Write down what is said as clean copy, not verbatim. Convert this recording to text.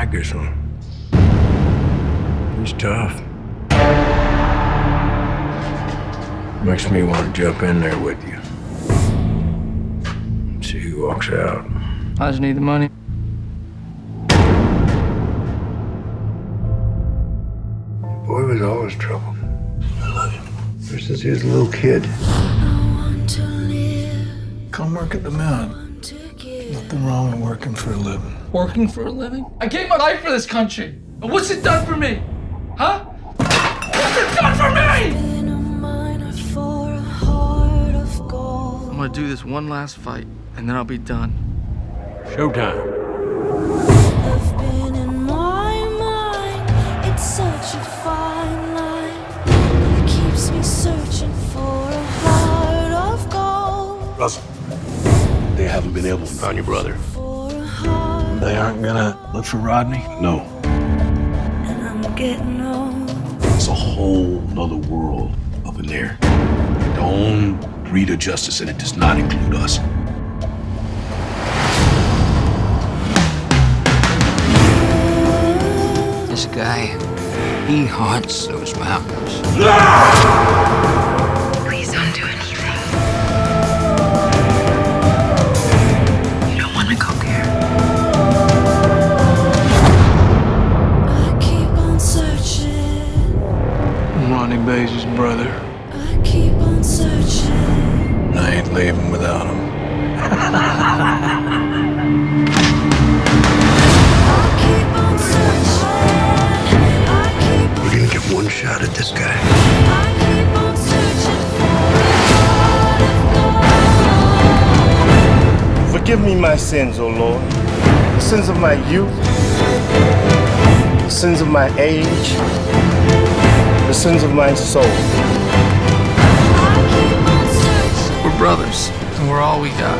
like this one. He's tough. Makes me want to jump in there with you. See who walks out. I just need the money. The boy was always trouble. I love him. Ever since he was a little kid. Come work at the mill. Nothing wrong with working for a living. Working for a living? I gave my life for this country. And what's it done for me? Huh? What's it done for me? I'm gonna do this one last fight, and then I'll be done. Showtime. I've been in my mind. It's such a fine line. It keeps me searching for a heart of gold. Russell, they haven't been able to find your brother. For a heart, They aren't gonna look for Rodney? No, and I'm getting old. it's a whole nother world up in there. The own breed of justice, and it does not include us. This guy, he haunts those mountains. Please don't do anything. You don't want to go there. I keep on searching. I'm Rodney Baze's brother. I keep on searching. I ain't leaving without him. I keep on searching. I keep We're gonna get one shot at this guy. on searching for Forgive me my sins, O Lord, the sins of my youth, the sins of my age, the sins of my soul. We're brothers, and we're all we got.